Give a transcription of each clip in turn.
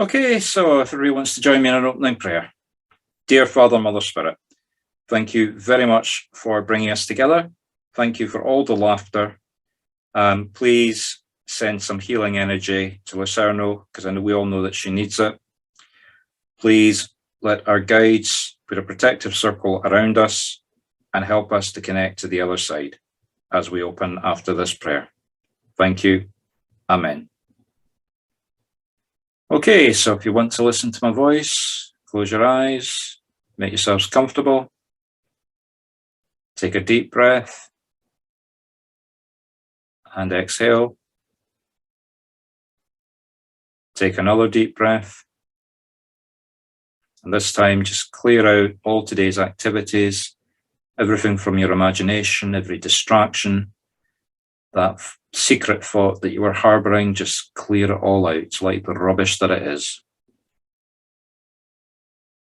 Okay, so if everybody wants to join me in an opening prayer. Dear Father, Mother, Spirit, thank you very much for bringing us together. Thank you for all the laughter. Please send some healing energy to Lucerno, because I know we all know that she needs it. Please let our guides put a protective circle around us and help us to connect to the other side as we open after this prayer. Thank you. Amen. Okay, so if you want to listen to my voice, close your eyes, make yourselves comfortable. Take a deep breath and exhale. Take another deep breath. And this time, just clear out all today's activities, everything from your imagination, every distraction, that secret thought that you were harboring, just clear it all out like the rubbish that it is.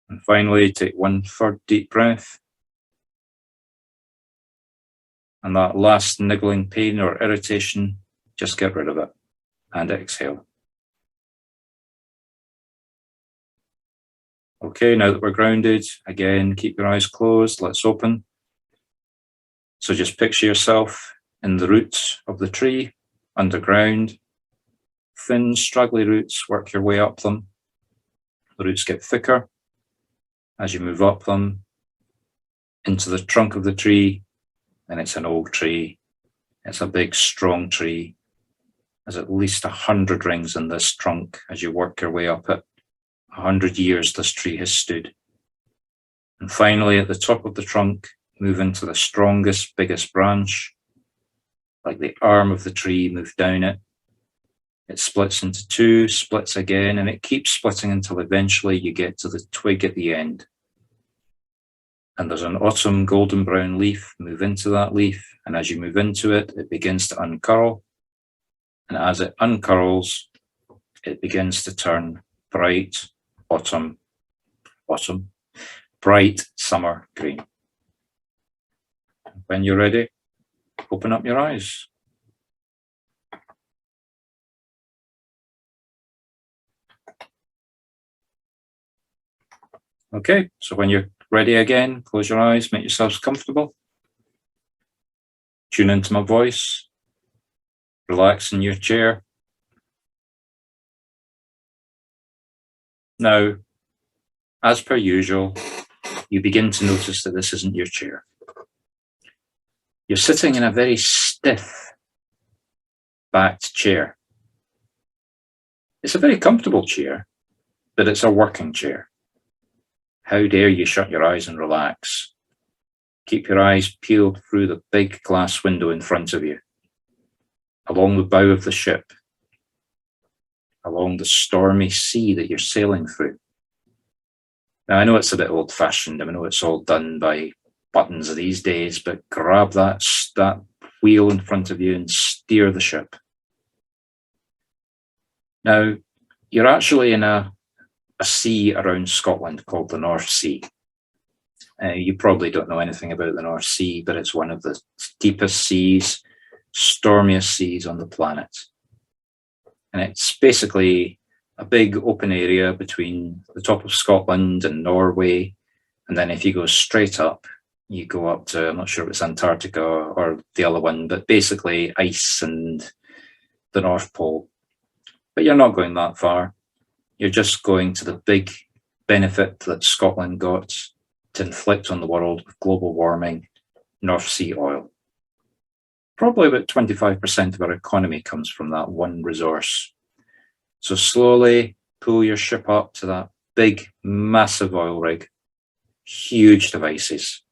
And finally, take 1/3 deep breath. And that last niggling pain or irritation, just get rid of it and exhale. Okay, now that we're grounded, again, keep your eyes closed. Let's open. So just picture yourself in the roots of the tree, underground. Thin, straggly roots, work your way up them. The roots get thicker as you move up them into the trunk of the tree. And it's an old tree. It's a big, strong tree. There's at least 100 rings in this trunk as you work your way up it. 100 years this tree has stood. And finally, at the top of the trunk, move into the strongest, biggest branch. Like the arm of the tree, move down it. It splits into two, splits again, and it keeps splitting until eventually you get to the twig at the end. And there's an autumn golden brown leaf. Move into that leaf, and as you move into it, it begins to uncurl. And as it uncurls, it begins to turn bright bright summer green. When you're ready, open up your eyes. Okay, so when you're ready again, close your eyes, make yourselves comfortable. Tune into my voice. Relax in your chair. Now, as per usual, you begin to notice that this isn't your chair. You're sitting in a very stiff backed chair. It's a very comfortable chair, but it's a working chair. How dare you shut your eyes and relax? Keep your eyes peeled through the big glass window in front of you, along the bow of the ship, along the stormy sea that you're sailing through. Now, I know it's a bit old-fashioned. I know it's all done by buttons these days, but grab that wheel in front of you and steer the ship. Now, you're actually in a sea around Scotland called the North Sea. You probably don't know anything about the North Sea, but it's one of the deepest seas, stormiest seas on the planet. And it's basically a big open area between the top of Scotland and Norway. And then if you go straight up, you go up to, I'm not sure if it's Antarctica or the other one, but basically ice and the North Pole. But you're not going that far. You're just going to the big benefit that Scotland got to inflict on the world with global warming, North Sea oil. Probably about 25% of our economy comes from that one resource. So slowly pull your ship up to that big, massive oil rig, huge devices.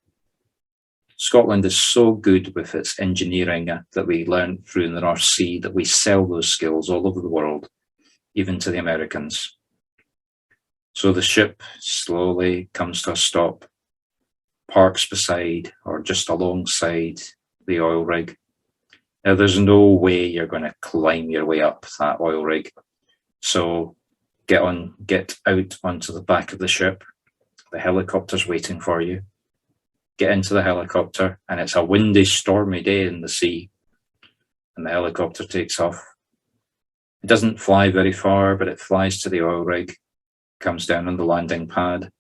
Scotland is so good with its engineering that we learned through in the North Sea that we sell those skills all over the world, even to the Americans. So the ship slowly comes to a stop, parks beside or just alongside the oil rig. Now, there's no way you're going to climb your way up that oil rig. So get out onto the back of the ship. The helicopter's waiting for you. Get into the helicopter, and it's a windy, stormy day in the sea. And the helicopter takes off. It doesn't fly very far, but it flies to the oil rig, comes down on the landing pad,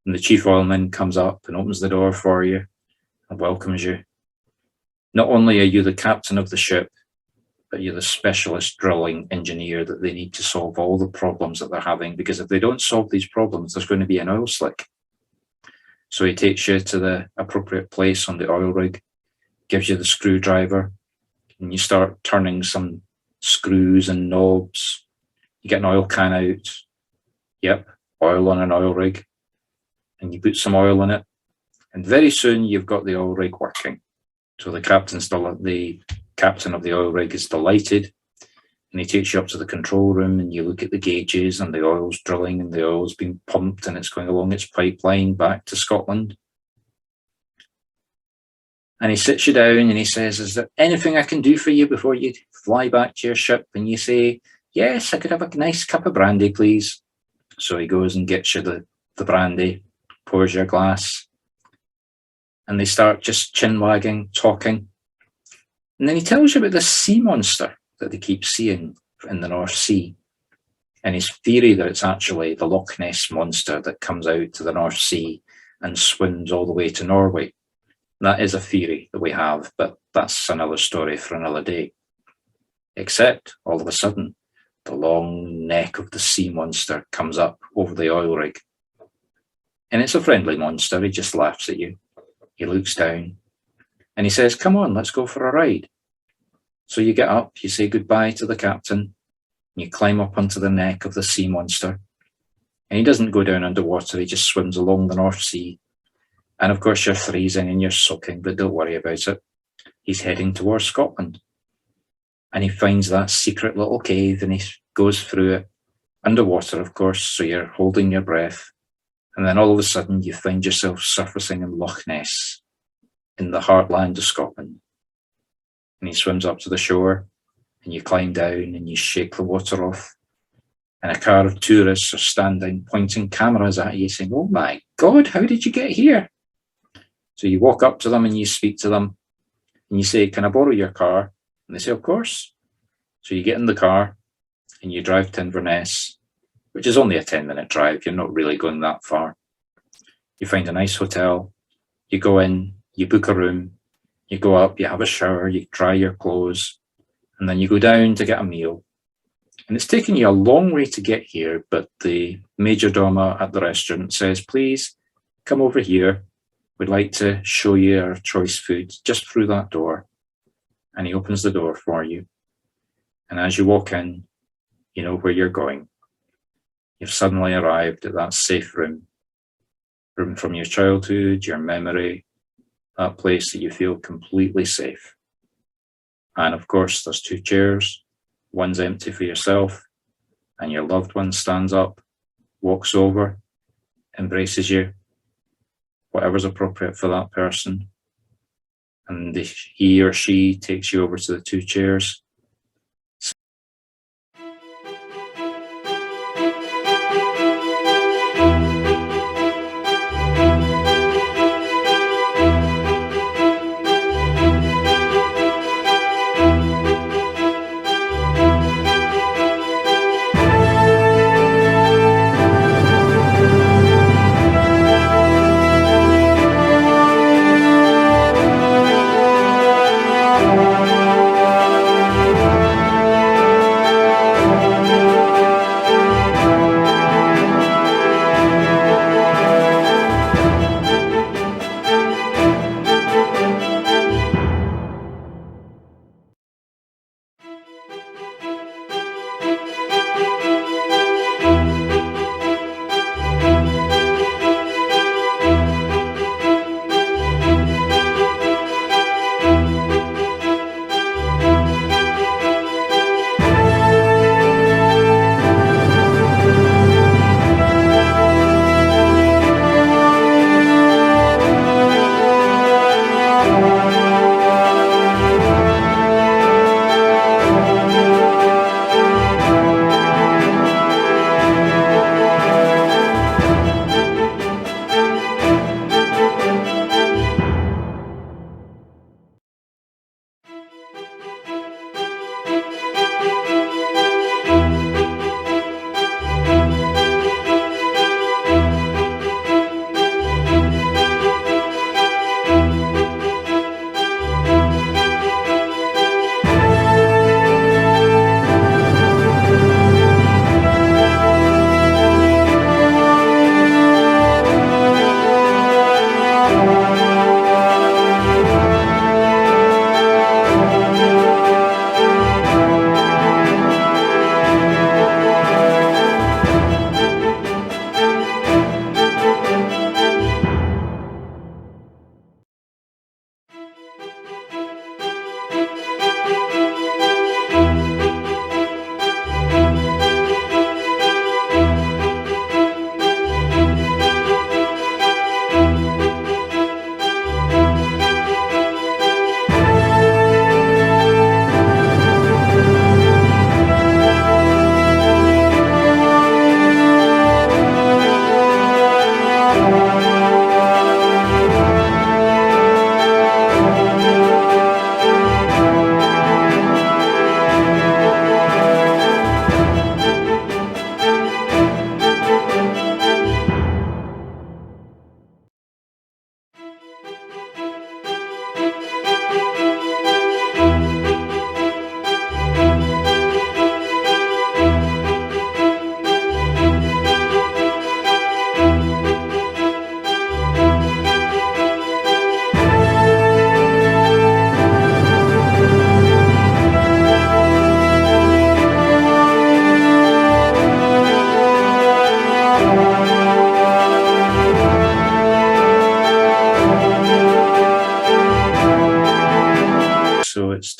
and the chief oilman comes up and opens the door for you and welcomes you. Not only are you the captain of the ship, but you're the specialist drilling engineer that they need to solve all the problems that they're having, because if they don't solve these problems, there's going to be an oil slick. So he takes you to the appropriate place on the oil rig, gives you the screwdriver, and you start turning some screws and knobs. You get an oil can out. Yep, oil on an oil rig. And you put some oil in it. And very soon you've got the oil rig working. So the captain of the oil rig is delighted, and he takes you up to the control room, and you look at the gauges, and the oil's drilling, and the oil's being pumped, and it's going along its pipeline back to Scotland. And he sits you down and he says, is there anything I can do for you before you fly back to your ship? And you say, yes, I could have a nice cup of brandy, please. So he goes and gets you the brandy, pours you a glass, and they start just chin-wagging, talking. And then he tells you about this sea monster that they keep seeing in the North Sea, and his theory that it's actually the Loch Ness monster that comes out to the North Sea and swims all the way to Norway. That is a theory that we have, but that's another story for another day. Except, all of a sudden, the long neck of the sea monster comes up over the oil rig. And it's a friendly monster. He just laughs at you. He looks down and he says, come on, let's go for a ride. So you get up, you say goodbye to the captain, and you climb up onto the neck of the sea monster. And he doesn't go down underwater, he just swims along the North Sea. And of course you're freezing and you're soaking, but don't worry about it. He's heading towards Scotland. And he finds that secret little cave and he goes through it, underwater of course, so you're holding your breath. And then all of a sudden you find yourself surfacing in Loch Ness, in the heartland of Scotland. And he swims up to the shore, and you climb down and you shake the water off. And a car of tourists are standing, pointing cameras at you, saying, oh my God, how did you get here? So you walk up to them and you speak to them, and you say, can I borrow your car? And they say, of course. So you get in the car and you drive to Inverness, which is only a 10-minute drive. You're not really going that far. You find a nice hotel, you go in, you book a room, you go up, you have a shower, you dry your clothes, and then you go down to get a meal. And it's taken you a long way to get here, but the major domo at the restaurant says, please come over here. We'd like to show you our choice foods just through that door. And he opens the door for you. And as you walk in, you know where you're going. You've suddenly arrived at that safe room from your childhood, your memory, that place that you feel completely safe. And of course, there's two chairs. One's empty for yourself, and your loved one stands up, walks over, embraces you, whatever's appropriate for that person. And he or she takes you over to the two chairs.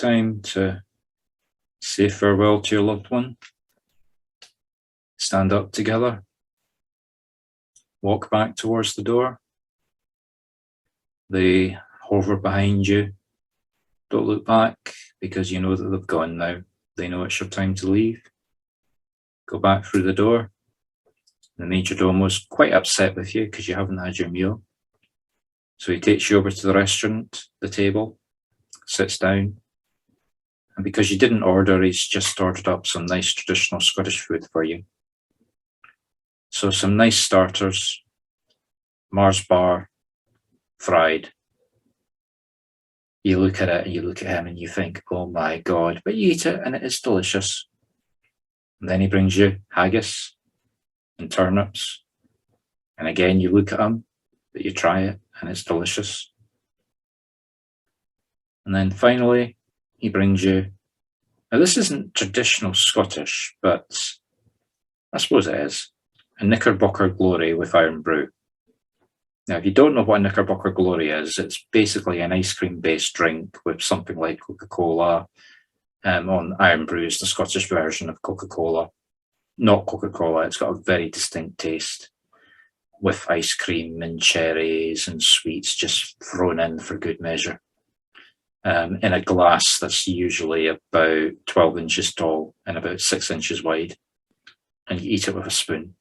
time to say farewell to your loved one. Stand up together. Walk back towards the door. They hover behind you. Don't look back because you know that they've gone now. They know it's your time to leave. Go back through the door. The major domo's quite upset with you because you haven't had your meal. So he takes you over to the restaurant, the table, sits down. And because you didn't order, he's just ordered up some nice traditional Scottish food for you. So some nice starters, Mars bar, fried. You look at it and you look at him and you think, oh my God, but you eat it and it is delicious. And then he brings you haggis and turnips. And again, you look at him, but you try it and it's delicious. And then finally, he brings you, now this isn't traditional Scottish, but I suppose it is, a Knickerbocker Glory with iron brew. Now, if you don't know what a Knickerbocker Glory is, it's basically an ice cream-based drink with something like Coca-Cola. On iron brew is the Scottish version of Coca-Cola. Not Coca-Cola, it's got a very distinct taste with ice cream and cherries and sweets just thrown in for good measure. In a glass that's usually about 12 inches tall and about 6 inches wide. And you eat it with a spoon.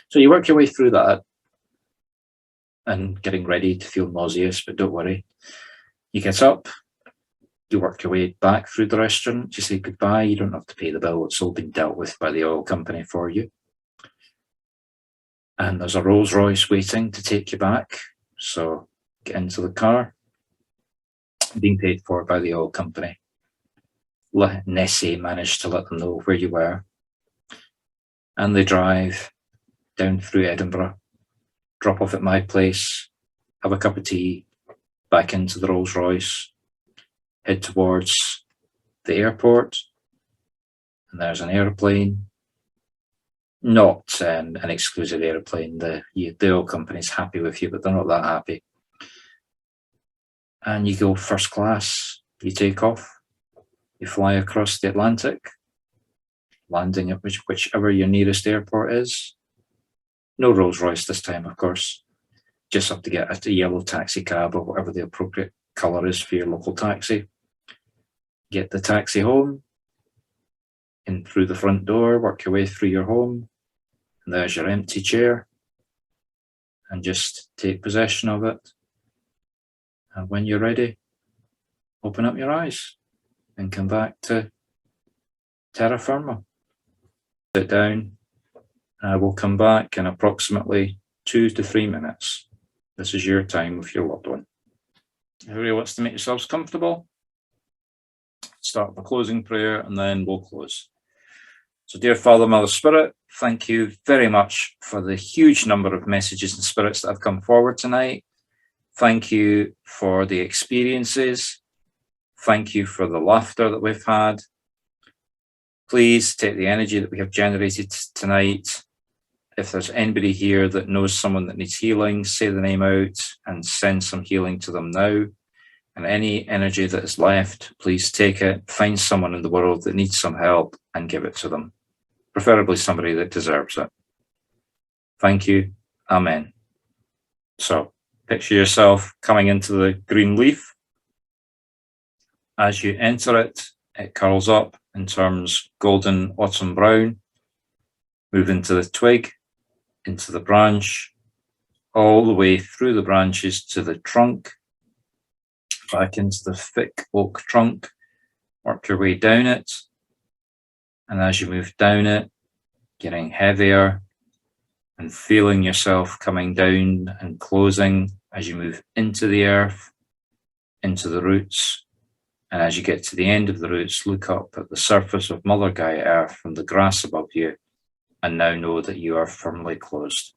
So you work your way through that and getting ready to feel nauseous, but don't worry. You get up, you work your way back through the restaurant, you say goodbye, you don't have to pay the bill, it's all been dealt with by the oil company for you. And there's a Rolls Royce waiting to take you back, so get into the car, being paid for by the oil company. Nessie managed to let them know where you were, and they drive down through Edinburgh, drop off at my place, have a cup of tea, back into the Rolls Royce, head towards the airport, and there's an airplane, not an exclusive airplane. The oil company's happy with you, but they're not that happy. And you go first class, you take off, you fly across the Atlantic, landing at whichever your nearest airport is. No Rolls Royce this time, of course. Just have to get a yellow taxi cab or whatever the appropriate colour is for your local taxi. Get the taxi home, in through the front door, work your way through your home, and there's your empty chair. And just take possession of it. And when you're ready, open up your eyes and come back to terra firma. Sit down. I will come back in approximately 2 to 3 minutes. This is your time with your loved one. Everybody wants to make yourselves comfortable. Start with a closing prayer and then we'll close. So dear Father, Mother, Spirit, thank you very much for the huge number of messages and spirits that have come forward tonight. Thank you for the experiences. Thank you for the laughter that we've had. Please take the energy that we have generated tonight. If there's anybody here that knows someone that needs healing, say the name out and send some healing to them now. And any energy that is left, please take it, find someone in the world that needs some help and give it to them. Preferably somebody that deserves it. Thank you. Amen. So picture yourself coming into the green leaf. As you enter it, it curls up and turns golden autumn brown. Move into the twig, into the branch, all the way through the branches to the trunk, back into the thick oak trunk, work your way down it. And as you move down it, getting heavier and feeling yourself coming down and closing as you move into the earth, into the roots. And as you get to the end of the roots, look up at the surface of Mother Gaia Earth from the grass above you, and now know that you are firmly closed.